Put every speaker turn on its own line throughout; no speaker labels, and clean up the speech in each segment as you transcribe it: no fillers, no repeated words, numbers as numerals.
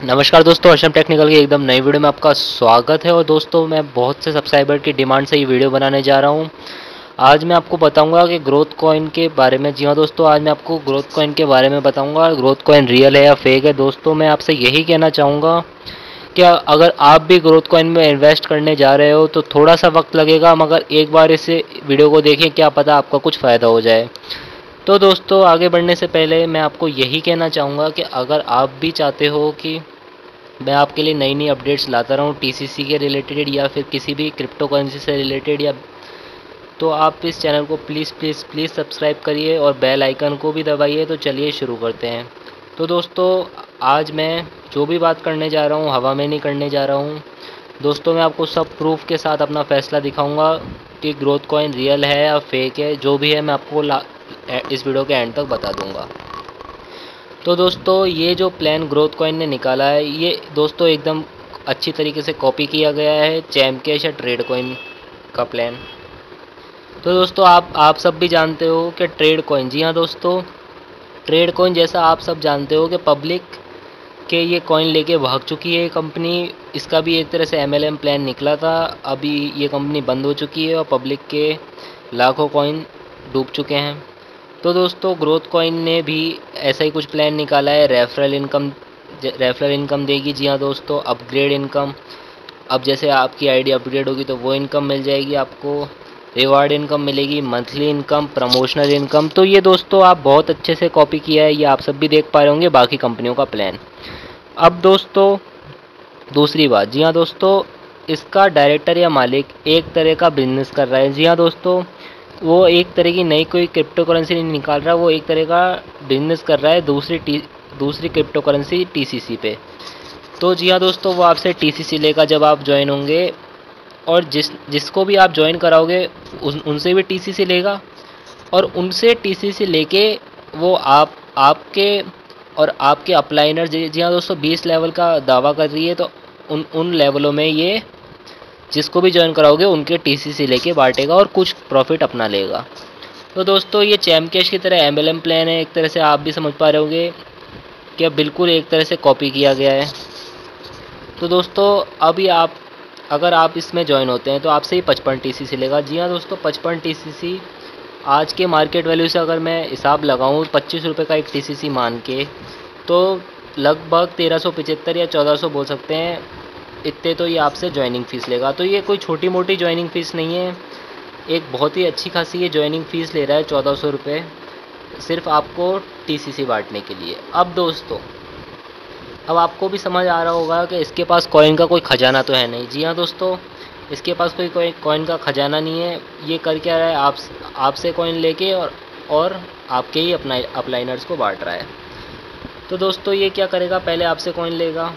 नमस्कार दोस्तों, अर्शम टेक्निकल की एकदम नई वीडियो में आपका स्वागत है। और दोस्तों, मैं बहुत से सब्सक्राइबर की डिमांड से ये वीडियो बनाने जा रहा हूँ। आज मैं आपको बताऊंगा कि ग्रोथ कॉइन के बारे में। जी हाँ दोस्तों, आज मैं आपको ग्रोथ कॉइन के बारे में बताऊंगा। ग्रोथ कॉइन रियल है या फेक है। दोस्तों, मैं आपसे यही कहना चाहूँगा कि अगर आप भी ग्रोथ कॉइन में इन्वेस्ट करने जा रहे हो तो थोड़ा सा वक्त लगेगा, मगर एक बार इस वीडियो को देखें, क्या पता आपका कुछ फ़ायदा हो जाए। तो दोस्तों, आगे बढ़ने से पहले मैं आपको यही कहना चाहूँगा कि अगर आप भी चाहते हो कि मैं आपके लिए नई नई अपडेट्स लाता रहूँ टीसीसी के रिलेटेड या फिर किसी भी क्रिप्टो करेंसी से रिलेटेड, या तो आप इस चैनल को प्लीज़ प्लीज़ प्लीज़ सब्सक्राइब करिए और बेल आइकन को भी दबाइए। तो चलिए शुरू करते हैं। तो दोस्तों, आज मैं जो भी बात करने जा रहा हूँ हवा में नहीं करने जा रहा हूँ। दोस्तों, मैं आपको सब प्रूफ के साथ अपना फ़ैसला दिखाऊंगा कि ग्रोथ कॉइन रियल है या फेक है। जो भी है मैं आपको इस वीडियो के एंड तक बता दूंगा। तो दोस्तों, ये जो प्लान ग्रोथ कॉइन ने निकाला है, ये दोस्तों एकदम अच्छी तरीके से कॉपी किया गया है चैमकैश या ट्रेड कॉइन का प्लान। तो दोस्तों, आप सब भी जानते हो कि ट्रेड कॉइन, जी हाँ दोस्तों, ट्रेड कॉइन जैसा आप सब जानते हो कि पब्लिक के ये कॉइन लेके भाग चुकी है कंपनी। इसका भी एक तरह से एमएलएम प्लान निकला था। अभी ये कंपनी बंद हो चुकी है और पब्लिक के लाखों कॉइन डूब चुके हैं। तो दोस्तों, ग्रोथ कॉइन ने भी ऐसा ही कुछ प्लान निकाला है। रेफरल इनकम देगी। जी हाँ दोस्तों, अपग्रेड इनकम। अब जैसे आपकी आईडी अपग्रेड होगी तो वो इनकम मिल जाएगी आपको। रिवार्ड इनकम मिलेगी, मंथली इनकम, प्रमोशनल इनकम। तो ये दोस्तों आप बहुत अच्छे से कॉपी किया है। ये आप सब भी देख पा रहे होंगे बाकी कंपनियों का प्लान। अब दोस्तों, दूसरी बात, जी हाँ दोस्तों, इसका डायरेक्टर या मालिक एक तरह का बिजनेस कर रहा है। जी हाँ दोस्तों, वो एक तरह की नई कोई क्रिप्टो करेंसी नहीं निकाल रहा, वो एक तरह का बिजनेस कर रहा है दूसरी क्रिप्टो करेंसी टीसीसी पे। तो जी हाँ दोस्तों, वो आपसे टीसीसी लेगा जब आप ज्वाइन होंगे, और जिसको भी आप ज्वाइन कराओगे उनसे भी टीसीसी लेगा, और उनसे टीसीसी लेके वो आपके और आपके अपलाइनर, जी हाँ दोस्तों, 20 लेवल का दावा कर रही है। तो उन उन लेवलों में ये जिसको भी ज्वाइन कराओगे उनके टीसीसी लेके बांटेगा और कुछ प्रॉफिट अपना लेगा। तो दोस्तों, ये चैमकैश की तरह एमएलएम प्लान है। एक तरह से आप भी समझ पा रहे होंगे कि अब बिल्कुल एक तरह से कॉपी किया गया है। तो दोस्तों, अभी अगर आप इसमें ज्वाइन होते हैं तो आपसे ही 55 टीसीसी लेगा। जी हाँ दोस्तों, 55 टीसीसी आज के मार्केट वैल्यू से अगर मैं हिसाब लगाऊँ 25 रुपये का एक टीसीसी मान के, तो लगभग 1375 या 1400 बोल सकते हैं। इतने तो ये आपसे ज्वाइनिंग फ़ीस लेगा। तो ये कोई छोटी मोटी ज्वाइनिंग फ़ीस नहीं है, एक बहुत ही अच्छी खासी ये ज्वाइनिंग फ़ीस ले रहा है 1400 रुपये, सिर्फ आपको टीसीसी बांटने के लिए। अब दोस्तों, अब आपको भी समझ आ रहा होगा कि इसके पास कॉइन का कोई ख़जाना तो है नहीं। जी हाँ दोस्तों, इसके पास कोई कॉइन का ख़जाना नहीं है। ये कर क्या रहा है, आपसे कॉइन लेके और आपके ही अपना अपलाइनर्स को बांट रहा है। तो दोस्तों, ये क्या करेगा, पहले आपसे कॉइन लेगा,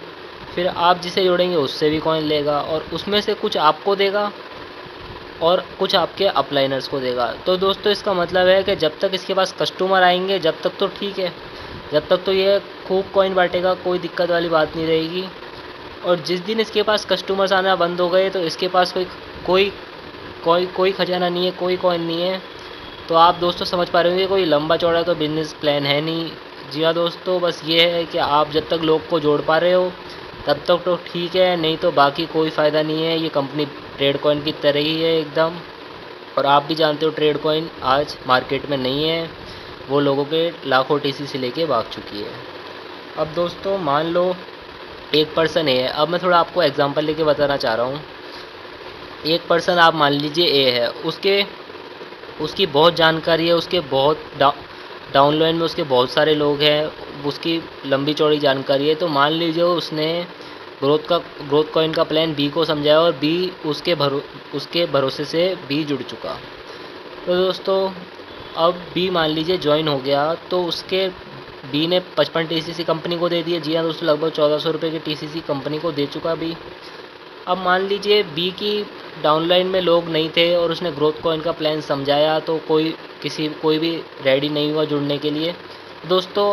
फिर आप जिसे जोड़ेंगे उससे भी कॉइन लेगा, और उसमें से कुछ आपको देगा और कुछ आपके अपलाइनर्स को देगा। तो दोस्तों, इसका मतलब है कि जब तक इसके पास कस्टमर आएंगे जब तक तो ठीक है, जब तक तो ये खूब कॉइन बांटेगा, कोई दिक्कत वाली बात नहीं रहेगी। और जिस दिन इसके पास कस्टमर्स आना बंद हो गए तो इसके पास कोई कोई कोई खजाना नहीं है, कोई कॉइन नहीं है। तो आप दोस्तों समझ पा रहे होंगे, कोई लंबा चौड़ा तो बिजनेस प्लान है नहीं। जी हाँ दोस्तों, बस ये है कि आप जब तक लोग को जोड़ पा रहे हो तब तक तो ठीक है, नहीं तो बाकी कोई फ़ायदा नहीं है। ये कंपनी ट्रेड कॉइन की तरह ही है एकदम। और आप भी जानते हो ट्रेड कॉइन आज मार्केट में नहीं है, वो लोगों के लाखों टीसीसी लेके भाग चुकी है। अब दोस्तों, मान लो एक पर्सन ए है। अब मैं थोड़ा आपको एग्जांपल लेके बताना चाह रहा हूँ। एक पर्सन आप मान लीजिए ए है, उसकी बहुत जानकारी है, उसके बहुत डाउनलाइन में उसके बहुत सारे लोग हैं, उसकी लंबी चौड़ी जानकारी है। तो मान लीजिए उसने ग्रोथ कॉइन का प्लान बी को समझाया और बी उसके भरोसे से बी जुड़ चुका। तो दोस्तों, अब बी मान लीजिए ज्वाइन हो गया, तो उसके बी ने 55 टीसीसी कंपनी को दे दिए। जी हाँ दोस्तों, लगभग 1400 रुपये की टीसीसी कंपनी को दे चुका बी। अब मान लीजिए बी की डाउनलाइन में लोग नहीं थे और उसने ग्रोथ कॉइन का प्लान समझाया, तो कोई भी रेडी नहीं हुआ जुड़ने के लिए। दोस्तों,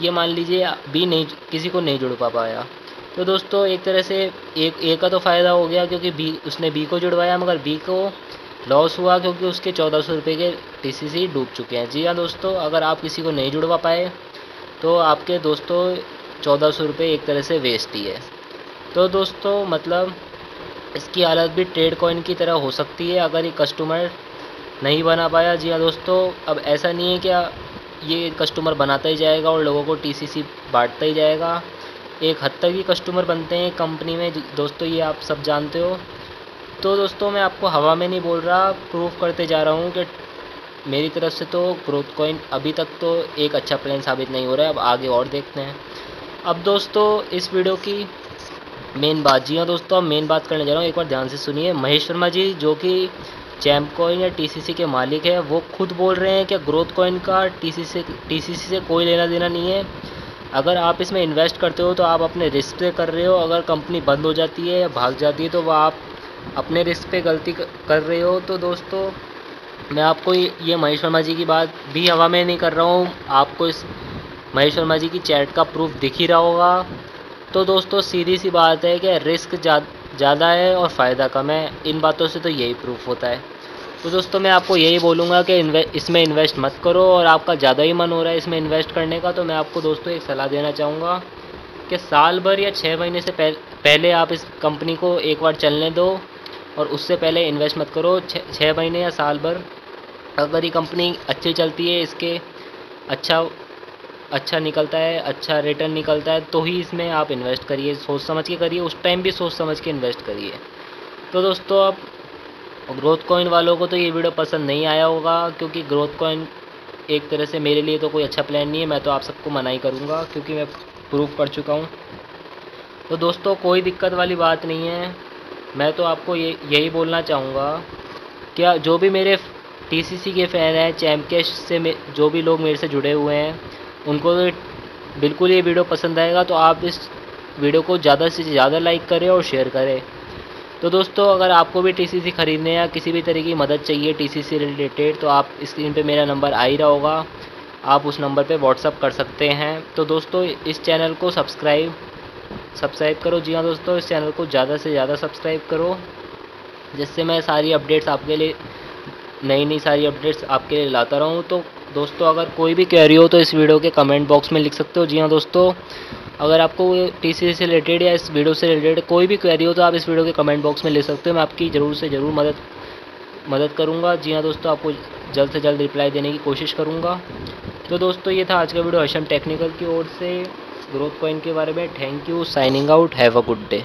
ये मान लीजिए बी नहीं, किसी को नहीं जुड़ पाया। तो दोस्तों, एक तरह से एक ए का तो फ़ायदा हो गया क्योंकि उसने बी को जुड़वाया, मगर बी को लॉस हुआ क्योंकि उसके 1400 रुपये के टीसीसी डूब चुके हैं। जी हाँ दोस्तों, अगर आप किसी को नहीं जुड़वा पाए तो आपके दोस्तों 1400 रुपये एक तरह से वेस्ट ही है। तो दोस्तों मतलब इसकी हालत भी ट्रेड कॉइन की तरह हो सकती है अगर ये कस्टमर नहीं बना पाया। जी हाँ दोस्तों, अब ऐसा नहीं है क्या, ये कस्टमर बनाता ही जाएगा और लोगों को टीसीसी बांटता ही जाएगा। एक हद तक ही कस्टमर बनते हैं कंपनी में दोस्तों, ये आप सब जानते हो। तो दोस्तों मैं आपको हवा में नहीं बोल रहा, प्रूफ करते जा रहा हूँ कि मेरी तरफ से तो ग्रोथ कॉइन अभी तक तो एक अच्छा प्लान साबित नहीं हो रहा है। अब आगे और देखते हैं। अब दोस्तों इस वीडियो की मेन बात, जी हाँ दोस्तों, अब मेन बात करने जा रहा हूँ, एक बार ध्यान से सुनिए। महेश शर्मा जी जो कि चैम्प कॉइन या टीसीसी के मालिक है, वो खुद बोल रहे हैं कि ग्रोथ कॉइन का टीसीसी से कोई लेना देना नहीं है। अगर आप इसमें इन्वेस्ट करते हो तो आप अपने रिस्क पे कर रहे हो। अगर कंपनी बंद हो जाती है या भाग जाती है तो वह आप अपने रिस्क पे गलती कर रहे हो। तो दोस्तों मैं आपको ये महेश शर्मा जी की बात भी हवा में नहीं कर रहा हूँ, आपको इस महेश शर्मा जी की चैट का प्रूफ दिख ही रहा होगा। तो दोस्तों सीधी सी बात है कि रिस्क ज़्यादा है और फ़ायदा कम है, इन बातों से तो यही प्रूफ होता है। तो दोस्तों मैं आपको यही बोलूँगा कि इसमें इन्वेस्ट मत करो, और आपका ज़्यादा ही मन हो रहा है इसमें इन्वेस्ट करने का तो मैं आपको दोस्तों एक सलाह देना चाहूँगा कि साल भर या 6 महीने से पहले आप इस कंपनी को एक बार चलने दो, और उससे पहले इन्वेस्ट मत करो। 6 महीने या साल भर अगर ये कंपनी अच्छी चलती है, इसके अच्छा निकलता है, अच्छा रिटर्न निकलता है, तो ही इसमें आप इन्वेस्ट करिए। सोच समझ के करिए, उस टाइम भी सोच समझ के इन्वेस्ट करिए। तो दोस्तों अब ग्रोथ कॉइन वालों को तो ये वीडियो पसंद नहीं आया होगा, क्योंकि ग्रोथ कॉइन एक तरह से मेरे लिए तो कोई अच्छा प्लान नहीं है। मैं तो आप सबको मना ही करूँगा क्योंकि मैं प्रूव कर चुका हूँ। तो दोस्तों कोई दिक्कत वाली बात नहीं है। मैं तो आपको यही बोलना चाहूँगा, क्या जो भी मेरे टीसीसी के फ़ैन हैं, चैम्पकेश से जो भी लोग मेरे से जुड़े हुए हैं, उनको तो बिल्कुल ये वीडियो पसंद आएगा। तो आप इस वीडियो को ज़्यादा से ज़्यादा लाइक करें और शेयर करें। तो दोस्तों अगर आपको भी टीसीसी ख़रीदने या किसी भी तरीके की मदद चाहिए टीसीसी रिलेटेड, तो आप स्क्रीन पे मेरा नंबर आ ही रहा होगा, आप उस नंबर पे व्हाट्सअप कर सकते हैं। तो दोस्तों इस चैनल को सब्सक्राइब करो। जी हाँ दोस्तों, इस चैनल को ज़्यादा से ज़्यादा सब्सक्राइब करो, जिससे मैं सारी अपडेट्स आपके लिए नई सारी अपडेट्स आपके लिए लाता रहूँ। तो दोस्तों अगर कोई भी क्वेरी हो तो इस वीडियो के कमेंट बॉक्स में लिख सकते हो। जी हाँ दोस्तों, अगर आपको टीसीसी से रिलेटेड या इस वीडियो से रिलेटेड कोई भी क्वेरी हो तो आप इस वीडियो के कमेंट बॉक्स में लिख सकते हो। मैं आपकी ज़रूर से ज़रूर मदद करूँगा। जी हाँ दोस्तों, आपको जल्द से जल्द रिप्लाई देने की कोशिश करूँगा। तो दोस्तों ये था आज का वीडियो हर्षम टेक्निकल की ओर से ग्रोथ कॉइन के बारे में। Thank you, signing out, have a good day.